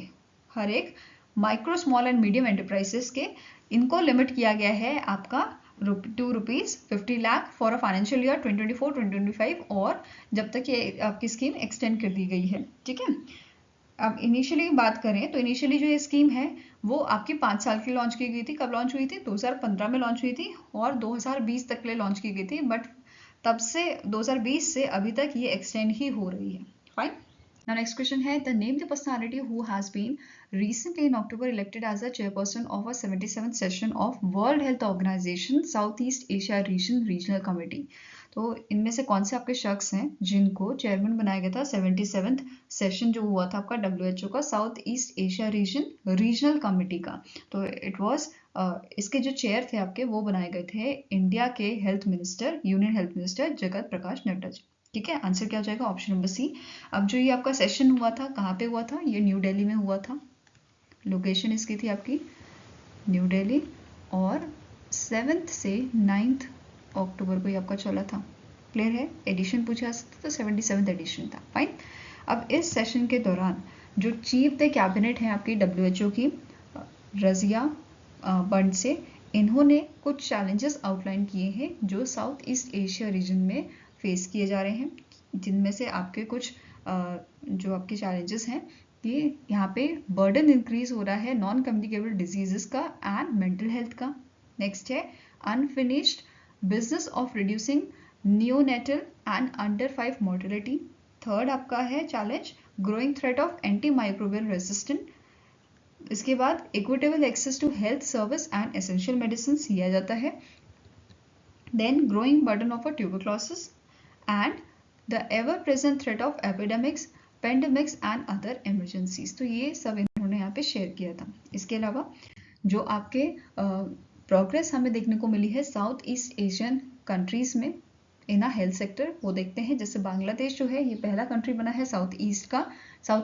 Speaker 1: हर एक micro small and medium enterprises के, इनको लिमिट किया गया है आपका ₹50 lakh for a financial year 2024-2025 और जब तक ये आपकी स्कीम एक्सटेंड कर दी गई है। ठीक है, अब इनिशियली बात करें तो इनिशियली जो ये स्कीम है वो आपकी 5 साल की लॉन्च की गई थी। कब लॉन्च हुई थी? 2015 में लॉन्च हुई थी और 2020 तक के लिए लॉन्च की गई थी, बट तब से 2020 से अभी तक ये एक्सटेंड ही हो रही है। फाइन। Now next question है the name the personality who has been recently in October elected as the chairperson of a 77th session of World Health Organization Southeast Asia Region Regional Committee। तो इनमें से कौन से आपके शख्स हैं जिनको चेयरमैन बनाया गया था 77th सेशन जो हुआ था आपका WHO का south east Asia region regional committee का। तो इट वाज इसके जो चेयर थे आपके वो बनाए गए थे इंडिया के health minister, union health minister Jagat Prakash Nadda ji. ठीक है, आंसर क्या हो जाएगा? Option number C. अब जो ये आपका सेशन हुआ था कहाँ पे हुआ था? ये न्यू दिल्ली में हुआ था। लोकेशन इसकी थी आपकी न्यू दिल्ली और 7th से 9th अक्टूबर को ये आपका चला था। क्लियर है? एडिशन पूछा तो 77th एडिशन था। फाइन। अब इस सेशन के दौरान जो चीफ द कैबिनेट है आपकी WHO की रजिया बंड से, इन्होंने कुछ चैलेंजेस आउटलाइन किए हैं जो साउथ ईस्ट एशिया रीजन में फेस किए जा रहे हैं, जिनमें से आपके कुछ जो आपके चैलेंजेस हैं कि यहाँ पे बर्डन इंक्रीज हो रहा है नॉन कम्युनिकेबल डिजीजेस का एंड मेंटल हेल्थ का। नेक्स्ट है unfinished business of reducing neonatal and under 5 mortality. Third आपका है challenge growing threat of anti microbial resistant. इसके बाद equitable access to health service and essential medicine लिया जाता है। Then growing burden of a tuberculosis and the ever-present threat of epidemics, pandemics and other emergencies। तो ये सब इन्होंने यहाँ पे शेयर किया था। इसके अलावा जो आपके प्रोग्रेस हमें देखने को मिली है साउथ ईस्ट एशियन कंट्रीज में इन अ हेल्थ सेक्टर, वो देखते हैं। जैसे बांग्लादेश जो है ये पहला कंट्री बना है साउथ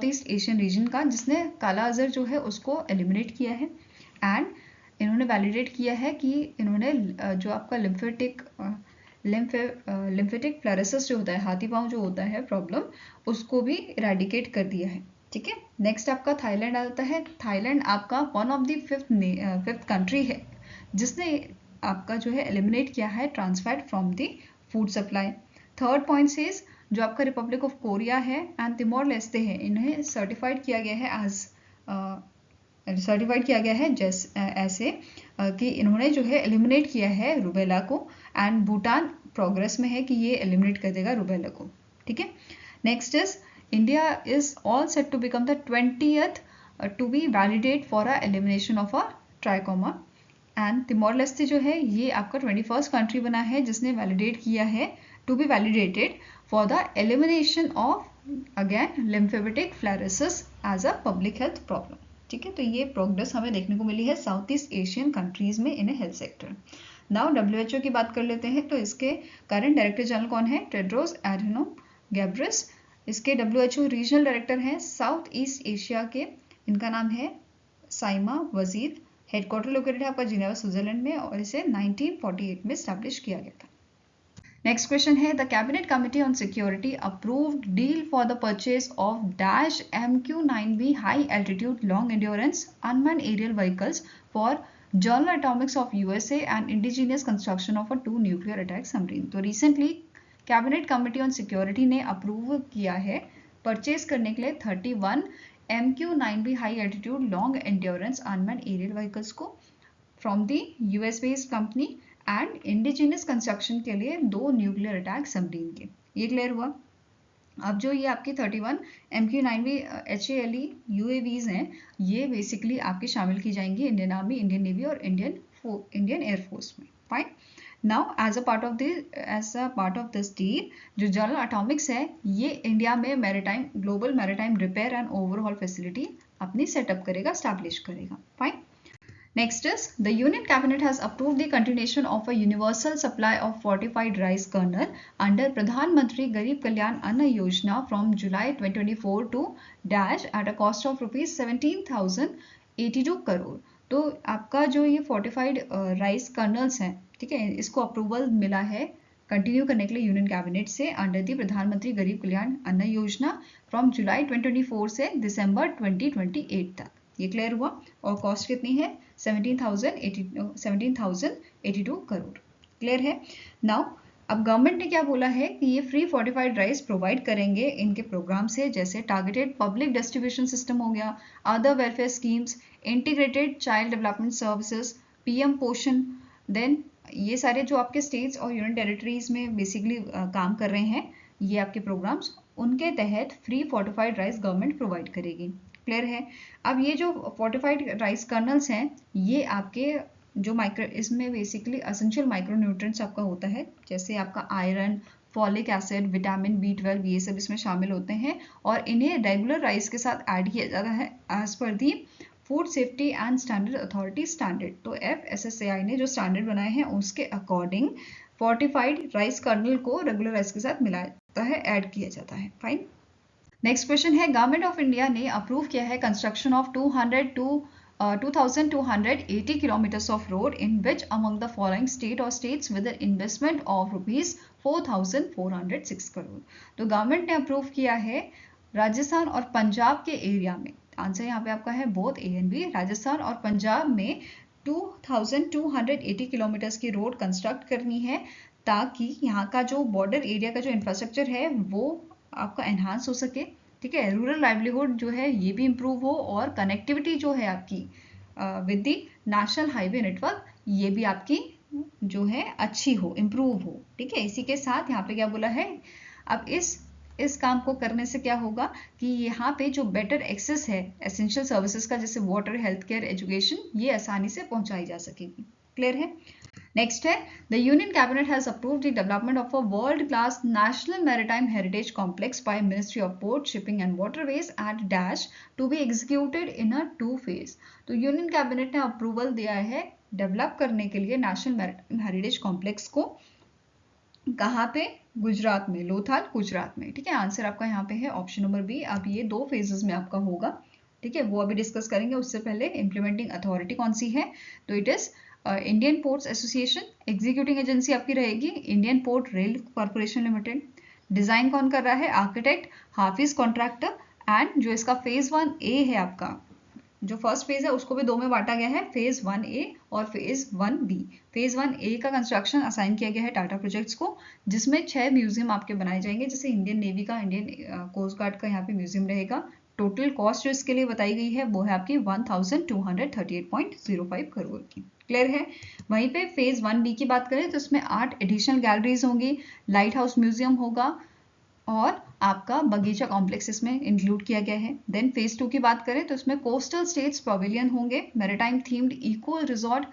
Speaker 1: ईस्ट एशियन रीजन का जिसने काला अजर जो है उसको एलिमिनेट किया है। एंड इन्होंने वैलिडेट किया है कि इन्होंने जो आपका लिम्फेटिक फ्लोरोसिस जो होता है, हाथी पांव जो होता है प्रॉब्लम, उसको भी इरेडिकेट कर दिया है। ठीक है, नेक्स्ट आपका थाईलैंड आता है। थाईलैंड आपका one of the fifth country है जिसने आपका जो है एलिमिनेट किया है trans fat from the food supply. Third point says जो आपका रिपब्लिक ऑफ कोरिया है एंड तिमोर लेस्ते है, इन्हें सर्टिफाइड किया गया है ऐसे कि इन्होंने जो है एलिमिनेट किया है रूबेला को, एंड भूटान प्रोग्रेस में है कि ये एलिमिनेट कर देगा रूबेला को। ठीक है, next is India is all set to become the 20th to be validate for a elimination of a trachoma. And Timor Leste जो है ये आपका 21st कंट्री बना है जिसने वैलिडेट किया है to be validated for the elimination of again lymphatic filariasis as a public health problem. ठीक है, तो ये प्रोग्रेस हमें देखने को मिली है साउथ ईस्ट एशियन कंट्रीज में in health sector. Now WHO की बात कर लेते हैं, तो इसके करंट डायरेक्टर जनरल कौन है? Tedros Adhanom गैब्रियस। इसके WHO रीजनल डायरेक्टर हैं साउथ ईस्ट एशिया के, इनका नाम है साइमा वजीर। हेडक्वार्टर लोकेटेड है आपका जिनेवा स्विट्जरलैंड में और इसे 1948 में स्टैब्लिश किया गया था। नेक्स्ट क्वेश्चन है, the cabinet committee on security approved deal for the purchase of -MQ-9B high altitude long endurance unmanned aerial vehicles for General Atomics of USA and indigenous construction of a 2 nuclear attack submarine. तो recently cabinet committee on security ने approve किया है purchase करने के लिए 31 MQ-9B high altitude long endurance unmanned aerial vehicles को from the US based company and indigenous construction के लिए 2 न्यूक्लियर अटैक सबमरीन के। ये क्लियर हुआ। अब जो ये आपकी 31 MQ-9B HALE UAVs हैं, ये बेसिकली आपकी शामिल की जाएंगी इंडियन आर्मी, इंडियन नेवी और इंडियन एयरफोर्स में। Fine. Now as a part of this deal जो जनरल एटॉमिक्स है ये इंडिया में maritime global maritime repair and overall facility अपनी सेटअप करेगा, स्टैब्लिश करेगा। Fine. Next is the Union Cabinet has approved the continuation of a universal supply of fortified rice kernel under Pradhan Mantri Garib Kalyan Anna Yojana from July 2024 to dash at a cost of rupees 17,082 crore. तो आपका जो ये fortified rice kernels हैं, ठीक है, इसको approval मिला है कंटिन्यू करने के लिए यूनियन कैबिनेट से अंडर दी प्रधानमंत्री गरीब कल्याण अन्न योजना फ्रॉम जुलाई 2024 से दिसंबर 2028 तक। ये क्लियर हुआ। और कॉस्ट कितनी है? 17,082 करोड़। क्लियर है। नाउ अब गवर्नमेंट ने क्या बोला है कि ये फ्री फोर्टिफाइड राइस प्रोवाइड करेंगे इनके प्रोग्राम से, जैसे टारगेटेड पब्लिक डिस्ट्रीब्यूशन सिस्टम हो गया, other welfare schemes, integrated child development services, PM पोषण। देन ये सारे जो आपके स्टेट्स और यूनियन टेरिटरीज में बेसिकली काम कर रहे हैं ये आपके प्रोग्राम्स, उनके तहत free fortified rice government provide करेगी। क्लियर है। अब ये जो फोर्टिफाइड राइस कर्नल्स हैं ये आपके जो इसमें बेसिकली एसेंशियल माइक्रो न्यूट्रिएंट्स आपका होता है, जैसे आपका iron, folic acid, vitamin B12, ये सब इसमें शामिल होते हैं और इन्हें रेगुलर राइस के साथ ऐड किया जाता है एज पर the food safety and standard authority standard. तो FSSAI ने जो स्टैंडर्ड बनाए हैं उसके अकॉर्डिंग फोर्टिफाइड राइस कर्नल को रेगुलर राइस के साथ मिलाया जाता है, ऐड किया जाता है। फाइन। नेक्स्ट क्वेश्चन है, गवर्नमेंट ऑफ इंडिया ने अप्रूव किया है construction of 2,280 kilometres of road in which among the following state और states with investment of rupees 4,406 crore. तो गवर्नमेंट ने अप्रूव किया है राजस्थान और पंजाब के एरिया में, आंसर यहाँ पे आपका है both A and B, Rajasthan और पंजाब में 2,280 किलोमीटर्स की रोड कंस्ट्रक्ट करनी है ताकि यहाँ का जो बॉर्डर एरिया का जो इंफ्रास्ट्रक्चर है वो आपका एनहांस हो सके। ठीक है, रूरल लाइवलीहुड जो है ये भी इम्प्रूव हो और कनेक्टिविटी जो है आपकी with the national highway network ये भी आपकी जो है अच्छी हो, इम्प्रूव हो। ठीक है, इसी के साथ यहाँ पे क्या बोला है, अब इस काम को करने से क्या होगा कि यहाँ पे जो बेटर एक्सेस है एसेंशियल सर्विसेज का, जैसे वाटर, हेल्थ केयर, एजुकेशन, ये आसानी से पहुंचाई जा सकेगी। क्लियर है। नेक्स्ट है, the union cabinet has approved the development of a world class national maritime heritage complex by ministry of port, shipping and waterways at dash to be executed in a 2 phase. तो union cabinet ने approval दिया है develop करने के लिए national maritime heritage complex को। कहाँ पे? गुजरात में, लोथाल गुजरात में। ठीक है, आंसर आपका यहाँ पे है ऑप्शन नंबर B। अब ये 2 फेजेस में आपका होगा। ठीक है, वो अभी डिस्कस करेंगे, उससे पहले इम्प्लीमेंटिंग अथॉरिटी कौन सी है, तो it is Indian ports association. Executing agency आपकी रहेगी Indian port rail corporation limited. Design कौन कर रहा है? Architect, Hafiz contractor. एंड जो इसका फेज 1A है आपका, जो फर्स्ट फेज है उसको भी 2 में बांटा गया है, फेज 1A और फेज 1B। फेज 1A का कंस्ट्रक्शन असाइन किया गया है टाटा प्रोजेक्ट्स को, जिसमें 6 म्यूजियम आपके बनाए जाएंगे, जैसे इंडियन नेवी का, इंडियन कोस्ट गार्ड का यहाँ पे म्यूजियम रहेगा। टोटल कॉस्ट जो इसके लिए बताई गई है वो है आपकी 1,238.05 करोड़ की। क्लियर है। वहीं पे फेज 1B की बात करें तो इसमें 8 एडिशनल गैलरीज होंगी, लाइट हाउस म्यूजियम होगा, और आपका बगीचा कॉम्प्लेक्स इसमें इंक्लूड किया गया है। देन फेज 2 की बात करें तो इसमें कोस्टल स्टेट्स पवेलियन होंगे, maritime themed eco resort,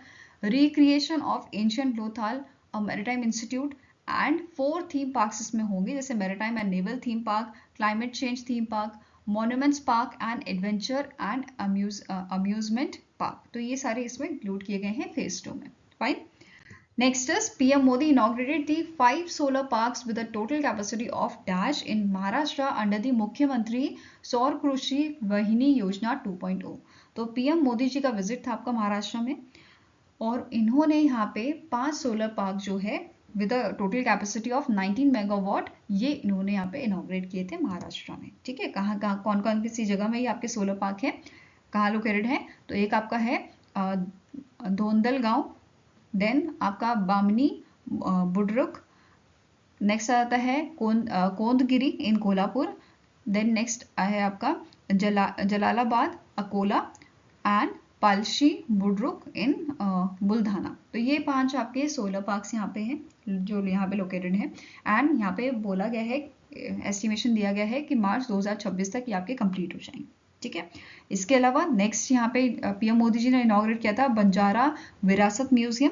Speaker 1: recreation of ancient Lothal, a maritime institute and 4 theme parks इसमें होंगे, जैसे maritime and naval theme park, climate change theme park, monuments park and adventure and amusement park. तो ये सारे इसमें include किए गए हैं फेज 2 में। Fine. Next is PM Modi inaugurated the 5 solar parks with a total capacity of dash in Maharashtra under the मुख्यमंत्री सौर कृषि वाहिनी योजना 2.0। तो PM मोदी जी का विजिट था आपका महाराष्ट्र में और इन्होंने यहाँ पे 5 सोलर पार्क जो है with a total capacity of 19 megawatt, ये इन्होंने यहाँ पे इनॉग्रेट किए थे महाराष्ट्र में। ठीक है, कहाँ कहाँ कौन कौन सी जगह में ये आपके सोलर पार्क है, कहाँ लोकेटेड है? तो एक आपका है धोंदल गांव, देन आपका बामनी बुड्रुक, नेक्स्ट आता है कोंदगिरी इन कोल्हापुर, देन नेक्स्ट है आपका जलालाबाद अकोला एंड पालशी बुड्रुक इन बुलधाना। तो ये 5 आपके सोलर पार्क्स यहाँ पे हैं जो यहाँ पे लोकेटेड हैं एंड यहाँ पे बोला गया है, एस्टिमेशन दिया गया है कि मार्च 2026 तक ये आपके कंप्लीट हो जाएंगे। ठीक है, इसके अलावा नेक्स्ट यहाँ पे PM मोदी जी ने इनॉग्रेट किया था बंजारा विरासत म्यूजियम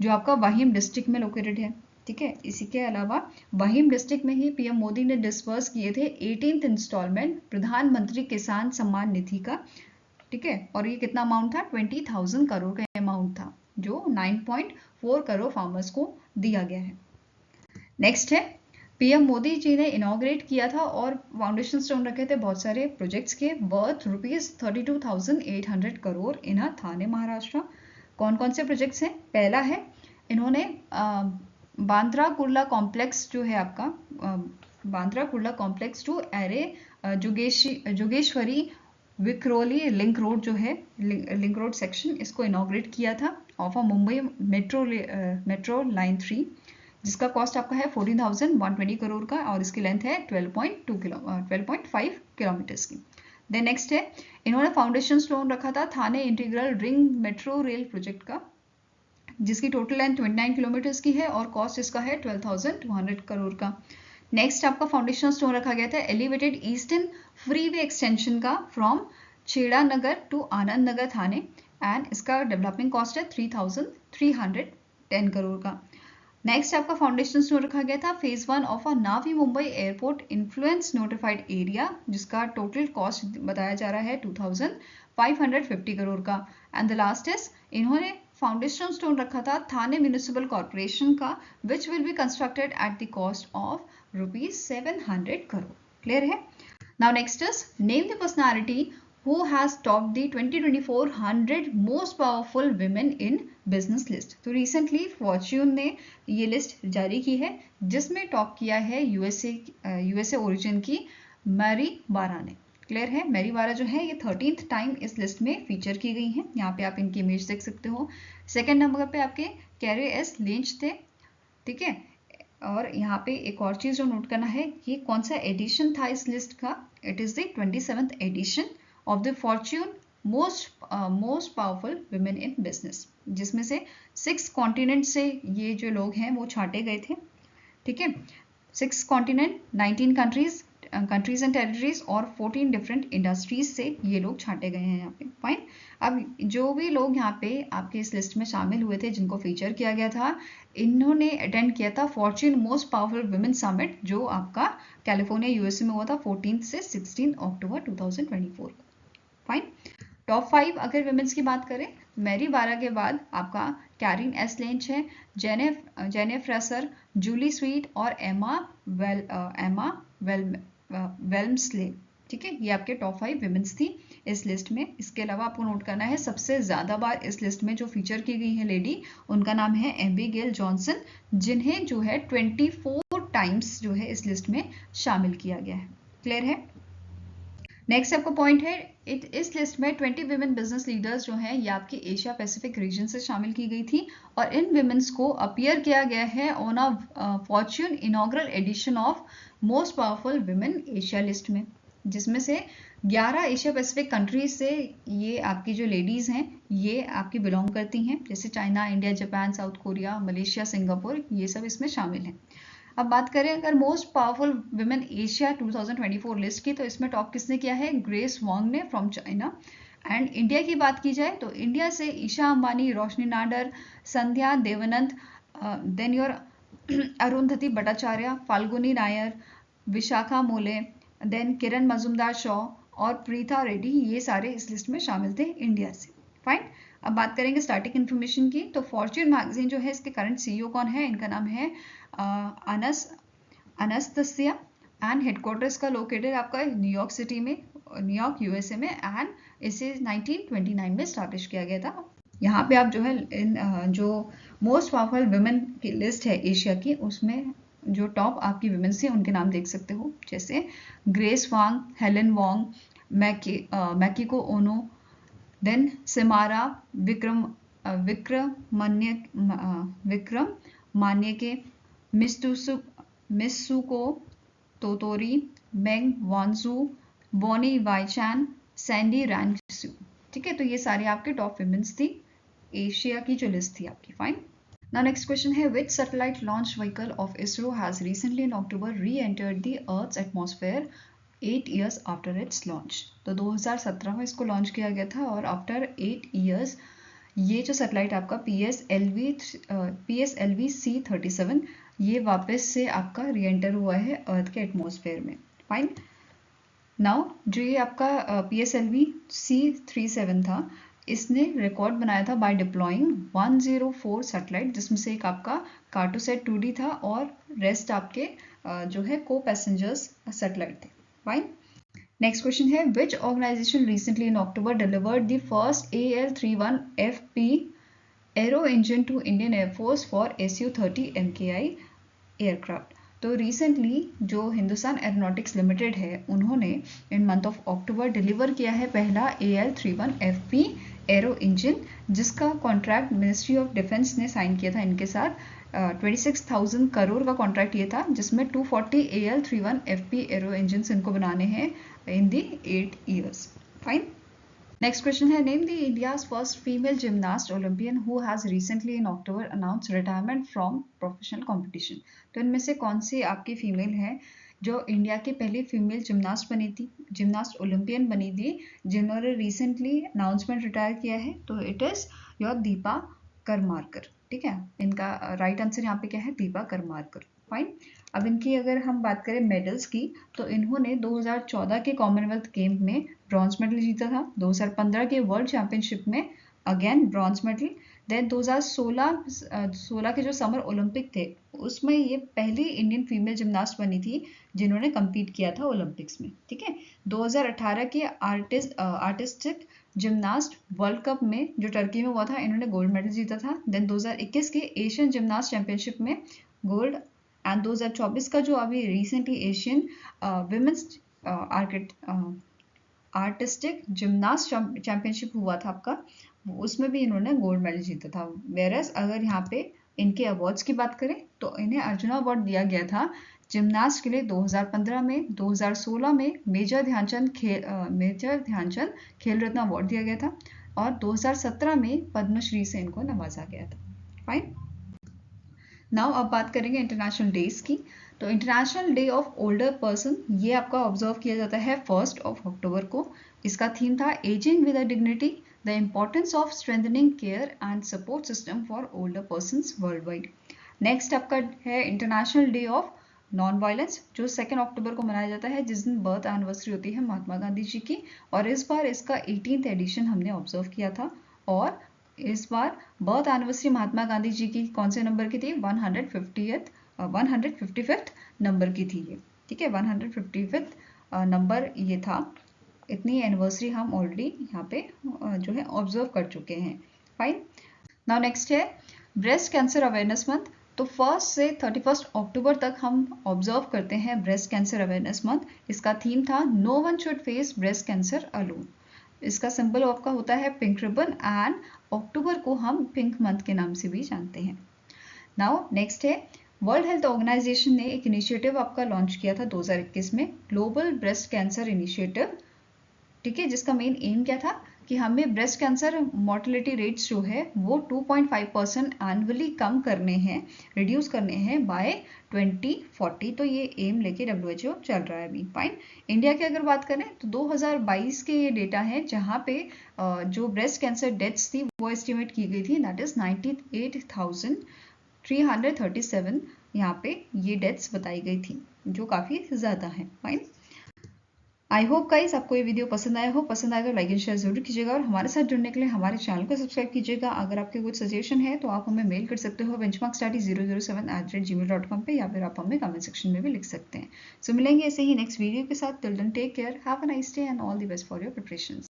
Speaker 1: जो आपका वाहिम डिस्ट्रिक्ट में लोकेटेड है। ठीक है, इसी के अलावा वाहिम डिस्ट्रिक्ट में ही PM मोदी ने डिस्पर्स किए थे 18th इंस्टॉलमेंट प्रधानमंत्री किसान सम्मान निधि का। ठीक है, और ये कितना अमाउंट था? 20,000 करोड़ का अमाउंट था जो 9.4 करोड़ फार्मर्स को दिया गया है। नेक्स्ट है PM मोदी जी ने इनॉग्रेट किया था और फाउंडेशन स्टोन रखे थे बहुत सारे प्रोजेक्ट्स के वर्थ ₹32,800 करोड़ इन थाने महाराष्ट्र। कौन कौन से प्रोजेक्ट्स हैं? पहला है इन्होंने बांद्रा कुर्ला कॉम्प्लेक्स जो है आपका बांद्रा कुर्ला कॉम्प्लेक्स टू एरे जोगेश्वरी विक्रोली लिंक रोड जो है लिंक रोड सेक्शन, इसको इनॉग्रेट किया था ऑफ मुंबई मेट्रो लाइन 3 जिसका कॉस्ट आपका है 14,120 करोड़ का और इसकी लेंथ है 12.5 किलोमीटर्स की। देन नेक्स्ट है इन्होंने फाउंडेशन स्टोन रखा था Thane integral ring metro rail project का जिसकी टोटल लेंथ 29 किलोमीटर्स की है और कॉस्ट इसका है 12,200 करोड़ का। नेक्स्ट आपका फाउंडेशन स्टोन रखा गया था एलिवेटेड ईस्टर्न फ्रीवे एक्सटेंशन का from Chheda Nagar to Anand Nagar Thane and इसका डेवलपमेंट कॉस्ट है 3,310 करोड़ का। नेक्स्ट आपका फाउंडेशन स्टोन रखा गया था phase 1 of a Navi Mumbai airport influence notified area जिसका टोटल कॉस्ट बताया जा रहा है 2,550 करोड़ का। एंड द लास्ट इज इन्होंने फाउंडेशन स्टोन रखा था थाने म्यूनिसिपल कॉर्पोरेशन का which will be constructed at the cost of ₹700 crore. Clear है? Now next is name the personality who has topped the 2024 100 most powerful women in business list। तो recently Fortune ने ये list जारी की है जिसमें टॉप किया है यूएसए ओरिजिन की मैरी बारा ने। क्लियर है? मैरी बारा जो है ये 13th टाइम इस लिस्ट में फीचर की गई हैं। यहाँ पे आप इनकी इमेज देख सकते हो। सेकेंड नंबर पे आपके कैरे एस लिंच थे। ठीक है, और यहाँ पे एक और चीज जो नोट करना है कि कौन सा एडिशन था इस लिस्ट का। It is the 27th edition of the fortune most powerful women in business, जिसमें से 6 कॉन्टिनेंट से ये जो लोग हैं वो छांटे गए थे। ठीक है, 6 कॉन्टिनेंट, 19 कंट्रीज एंड टेरिटरीज और 14 डिफरेंट इंडस्ट्रीज से ये लोग छांटे गए हैं यहाँ पे। फाइन। अब जो भी लोग यहाँ पे आपके इस लिस्ट में शामिल हुए थे जिनको फीचर किया गया था, इन्होंने अटेंड किया था Fortune most powerful women summit जो आपका कैलिफोर्निया यूएसए में हुआ था 14 से 16 अक्टूबर 2024। फाइन। टॉप 5 अगर विमेंस की बात करें, मैरी बारा के बाद आपका कैरिन एस लेंच है, जेने फ्रेसर, जूली स्वीट और एमा वेल्मस्ले। ठीक है, ये आपके टॉप 5 विमेंस थी इस लिस्ट में। इसके अलावा आपको नोट करना है सबसे ज्यादा बार इस लिस्ट में जो फीचर की गई है लेडी, उनका नाम है एबिगेल जॉनसन, जिन्हें जो है 24 टाइम्स जो है इस लिस्ट में शामिल किया गया है। क्लियर है? नेक्स्ट आपका पॉइंट है इस लिस्ट में 20 विमेन बिजनेस लीडर्स जो हैं ये आपकी एशिया पैसिफिक रीजन से शामिल की गई थी और इन विमेन्स को अपीयर किया गया है on a fortune inaugural edition of most powerful women Asia list में, जिसमें से 11 एशिया पैसिफिक कंट्रीज से ये आपकी जो लेडीज हैं ये आपकी बिलोंग करती हैं, जैसे China, India, Japan, south Korea, Malaysia, Singapore, ये सब इसमें शामिल हैं। अब बात करें अगर most powerful women Asia 2024 list की, तो इसमें टॉप किसने किया है? ग्रेस वांग ने फ्रॉम चाइना। एंड इंडिया की बात की जाए तो इंडिया से ईशा अंबानी, रोशनी नाडर, संध्या देवनंत, देन योर अरुंधति भट्टाचार्य, फाल्गुनी नायर, विशाखा मोले, देन किरण मजुमदार शॉ और प्रीता रेड्डी, ये सारे इस लिस्ट में शामिल थे इंडिया से। फाइन। अब बात करेंगे स्टार्टिंग इन्फॉर्मेशन की, तो फॉर्च्यून मैगजीन जो है इसके करंट सीईओ कौन है? इनका नाम है अनस्तसिया एंड हेडक्वार्टर्स का लोकेटेड आपका न्यूयॉर्क सिटी में, न्यूयॉर्क यूएसए में, एंड इसे 1929 में स्टैब्लिश किया गया था। यहाँ पे आप जो है जो मोस्ट पावरफुल वुमेन की लिस्ट है एशिया की, उसमें जो टॉप आपकी वुमेन्स हैं उनके नाम देख सकते हो, जैसे ग्रेस वांग, हेलेन वांग, मैकिको ओनो, देन सिमारा विक्रम मान्यके, मित्सुको तोतोरी, मेंग वानजू, बोनी वाईचैन, सैंडी रैंगसू। ठीक है, तो ये सारे आपके टॉप वुमेन्स थी एशिया की जो लिस्ट थी आपकी। फाइन। Now next question है, which satellite launch vehicle of ISRO has recently in October re-entered the Earth's atmosphere 8 years after its launch? तो 2017 में इसको लॉन्च किया गया था और आफ्टर 8 years ये जो सैटेलाइट आपका PSLV C-37 ये वापस से आपका री-एंटर हुआ है अर्थ के एटमॉस्फेयर में। फाइन। नाउ जो ये आपका PSLV C-37 था, इसने रिकॉर्ड बनाया था बाय डिप्लॉइंग 104 सैटेलाइट, जिसमें से एक आपका कार्टोसैट 2D था और रेस्ट आपके जो है को पैसेंजर्स सैटेलाइट थे। फाइन। नेक्स्ट क्वेश्चन है, which organisation recently in October delivered the first AL-31FP aero engine to Indian air force for SU-30 MKI aircraft? तो रिसेंटली जो हिंदुस्तान एरोनॉटिक्स लिमिटेड है, उन्होंने in month of October deliver किया है पहला AL-31FP aero engine, जिसका contract ministry of defence ने sign किया था इनके साथ। 26,000 करोड़ का कॉन्ट्रैक्ट ये था, जिसमें 240 AL-31FP एरो इंजन इनको बनाने हैं इन दी 8 years। फाइन। नेक्स्ट क्वेश्चन है, name the India's first female gymnast Olympian who has recently in October announce retirement from professional competition? तो इनमें से कौन सी आपकी फीमेल है जो इंडिया की पहली फीमेल जिमनास्ट बनी थी, जिमनास्ट ओलंपियन बनी थी, जिन्होंने रिसेंटली अनाउंसमेंट रिटायर किया है? तो इट इज योर दीपा करमारकर। ठीक है, इनका राइट आंसर यहाँ पे क्या है? दीपा करमारकर। फाइन। अब इनकी अगर हम बात करें मेडल्स की, तो इन्होंने 2014 के कॉमनवेल्थ गेम में ब्रॉन्ज मेडल जीता था, 2015 के वर्ल्ड चैंपियनशिप में अगेन ब्रॉन्ज मेडल, देन 2016 के जो समर ओलंपिक थे उसमें ये पहली इंडियन फीमेल जिमनास्ट बनी थी जिन्होंने कम्पीट किया था ओलंपिक्स में। ठीक है, 2018 के आर्टिस्टिक जिमनास्ट वर्ल्ड कप में जो टर्की में हुआ था, इन्होंने गोल्ड मेडल जीता था। देन 2021 के एशियन जिमनास्ट चैंपियनशिप में गोल्ड, एंड 2024 का जो अभी recently Asian women's artistic gymnast championship हुआ था आपका, उसमें भी इन्होंने गोल्ड मेडल जीता था। वेरस अगर यहाँ पे इनके अवार्ड्स की बात करें तो इन्हें अर्जुना अवार्ड दिया गया था जिमनास्ट के लिए 2015 में, 2016 में मेजर ध्यानचंद खेल रत्न अवार्ड दिया गया था और 2017 में पद्मश्री से इनको नवाजा गया था। फाइन। नाउ अब बात करेंगे इंटरनेशनल डेज की। तो international day of older person ये आपका ऑब्जर्व किया जाता है 1 अक्टूबर को। इसका थीम था ageing with dignity, the importance of strengthening care and support system for older persons world wide. Next आपका है international day of non violence, जो 2 अक्टूबर को मनाया जाता है, जिस दिन बर्थ एनिवर्सरी होती है महात्मा गांधी जी की, और इस बार इसका 18th एडिशन हमने ऑब्जर्व किया था। और इस बार बर्थ एनिवर्सरी महात्मा गांधी जी की कौन से नंबर की थी? 155th नंबर की थी ये। ठीक है, 155th नंबर ये था। इतनी एनिवर्सरी हम ऑलरेडी यहाँ पे जो है ऑब्जर्व कर चुके हैं। फाइन। नाउ नेक्स्ट है ब्रेस्ट कैंसर अवेयरनेस मंथ। तो 1 से 31 अक्टूबर तक हम ऑब्जर्व करते हैं ब्रेस्ट कैंसर अवेयरनेस मंथ। इसका थीम था no one should face breast cancer alone. इसका सिंबल आपका होता है पिंक रिबन, एंड अक्टूबर को हम पिंक मंथ के नाम से भी जानते हैं। नाउ नेक्स्ट है वर्ल्ड हेल्थ ऑर्गेनाइजेशन ने एक इनिशिएटिव आपका लॉन्च किया था 2021 में, ग्लोबल ब्रेस्ट कैंसर इनिशिएटिव। ठीक है, जिसका मेन एम क्या था? कि हमें ब्रेस्ट कैंसर मॉर्टेलिटी रेट्स जो है वो 2.5% एनुअली कम करने हैं, रिड्यूस करने हैं बाय 2040। तो ये एम लेके WHO चल रहा है अभी। फाइन। इंडिया की अगर बात करें तो 2022 के ये डेटा है जहाँ पे जो ब्रेस्ट कैंसर डेथ्स थी वो एस्टिमेट की गई थी, दैट इज 98,337 यहाँ पे ये डेथ्स बताई गई थी, जो काफ़ी ज़्यादा है। फाइन। आई होप गाइस आपको ये वीडियो पसंद आया हो। पसंद आया तो लाइक एंड शेयर जरूर कीजिएगा और हमारे साथ जुड़ने के लिए हमारे चैनल को सब्सक्राइब कीजिएगा। अगर आपके कुछ सजेशन है तो आप हमें मेल कर सकते हो benchmarkstudy007@gmail.com पे, या फिर आप हमें कमेंट सेक्शन में भी लिख सकते हैं। सो मिलेंगे ऐसे ही नेक्स्ट वीडियो के साथ। Till then take care, have a nice day and all the best for your preparations.